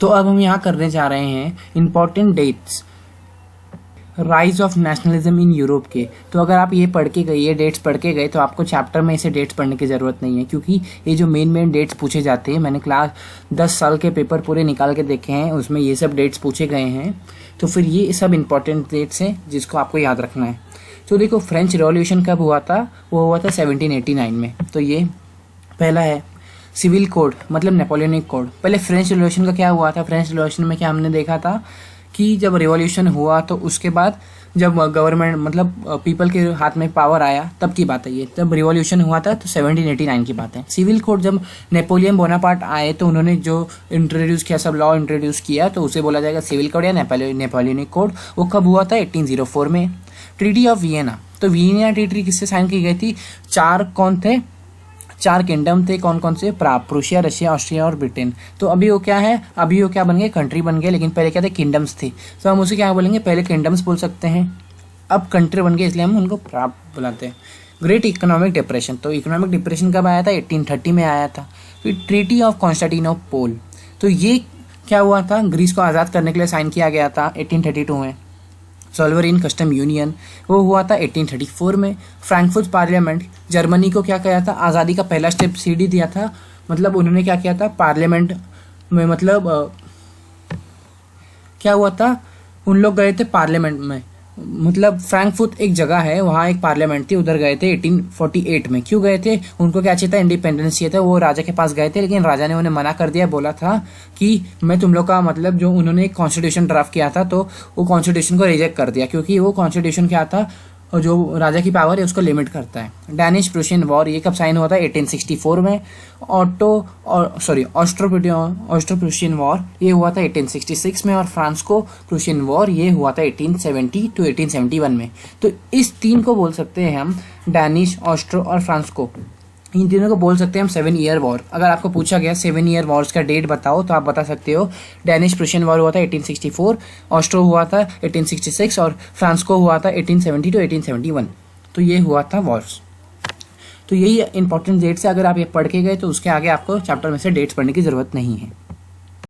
तो अब हम यहाँ करने जा रहे हैं important dates rise of nationalism in Europe के। तो अगर आप ये पढ़ के गए, ये डेट्स पढ़ के गए, तो आपको चैप्टर में इसे डेट्स पढ़ने की ज़रूरत नहीं है, क्योंकि ये जो मेन डेट्स पूछे जाते हैं, मैंने क्लास 10 साल के पेपर पूरे निकाल के देखे हैं, उसमें ये सब डेट्स पूछे गए हैं। तो फिर ये सब इंपॉर्टेंट डेट्स हैं जिसको आपको याद रखना है। तो देखो, फ्रेंच रिवॉल्यूशन कब हुआ था? वो हुआ था 1789 में। तो ये पहला है। सिविल कोड मतलब नेपोलियनिक कोड। पहले फ्रेंच रिवॉल्यूशन का क्या हुआ था? फ्रेंच रिवॉल्यूशन में क्या हमने देखा था कि जब रिवॉल्यूशन हुआ तो उसके बाद जब गवर्नमेंट मतलब पीपल के हाथ में पावर आया, तब की बात है ये। जब रिवॉल्यूशन हुआ था तो 1789 की बात है। सिविल कोड जब नेपोलियन बोनापार्ट आए तो उन्होंने जो इंट्रोड्यूस किया, सब लॉ इंट्रोड्यूस किया, तो उसे बोला जाएगा सिविल कोड या नेपोलियनिक कोड। वो कब हुआ था? 1804 में। Treaty of Vienna. तो वियना ट्रीटी किससे साइन की गई थी? चार किंगडम थे। कौन कौन से? प्रूशिया, रशिया, ऑस्ट्रिया और ब्रिटेन। तो अभी वो क्या है? अभी वो क्या बन गए? कंट्री बन गए, लेकिन पहले क्या थे? किंगडम्स थे। तो हम उसे क्या बोलेंगे? पहले किंगडम्स बोल सकते हैं, अब कंट्री बन गए, इसलिए हम उनको प्राप बुलाते हैं। Great economic depression. तो इकोनॉमिक डिप्रेशन कब आया था? 1830 में आया था। फिर ट्रीटी ऑफ कॉन्स्टेंटिनोपल। तो ये क्या हुआ था? ग्रीस को आज़ाद करने के लिए साइन किया गया था 1832 में। सोल्वरिन कस्टम यूनियन वो हुआ था 1834 में। फ्रैंकफर्ट पार्लियामेंट, जर्मनी को क्या किया था? आज़ादी का पहला स्टेप सीढ़ी दिया था। मतलब उन्होंने क्या किया था? पार्लियामेंट में मतलब क्या हुआ था? उन लोग गए थे पार्लियामेंट में, मतलब फ्रैंकफर्ट एक जगह है, वहाँ एक पार्लियामेंट थी, उधर गए थे 1848 में। क्यों गए थे? उनको क्या चाहिए था? इंडिपेंडेंस चाहिए था। वो राजा के पास गए थे, लेकिन राजा ने उन्हें मना कर दिया, बोला था कि मैं तुम लोग का मतलब जो उन्होंने एक कॉन्स्टिट्यूशन ड्राफ्ट किया था, तो वो कॉन्स्टिट्यूशन को रिजेक्ट कर दिया, क्योंकि वो कॉन्स्टिट्यूशन क्या था? और जो राजा की पावर है उसको लिमिट करता है। डैनिश प्रूशियन वॉर ये कब साइन हुआ था? 1864 में। ऑस्ट्रो प्रूशियन वॉर ये हुआ था 1866 में। और फ्रांस्को प्रूशियन वॉर ये हुआ था 1870 to 1871 में। तो इस तीन को बोल सकते हैं हम, डैनिश, ऑस्ट्रो और फ्रांस्को, इन तीनों को बोल सकते हैं हम 7 ईयर वॉर। अगर आपको पूछा गया 7 ईयर वॉर्स का डेट बताओ, तो आप बता सकते हो डैनिश प्रूशियन वॉर हुआ था 1864, ऑस्ट्रो हुआ था 1866 और फ्रांस्को हुआ था 1870 to 1871। तो ये हुआ था वॉर्स। तो यही इंपॉर्टेंट डेट्स है। अगर आप ये पढ़ के गए तो उसके आगे आपको चैप्टर में से डेट्स पढ़ने की ज़रूरत नहीं है।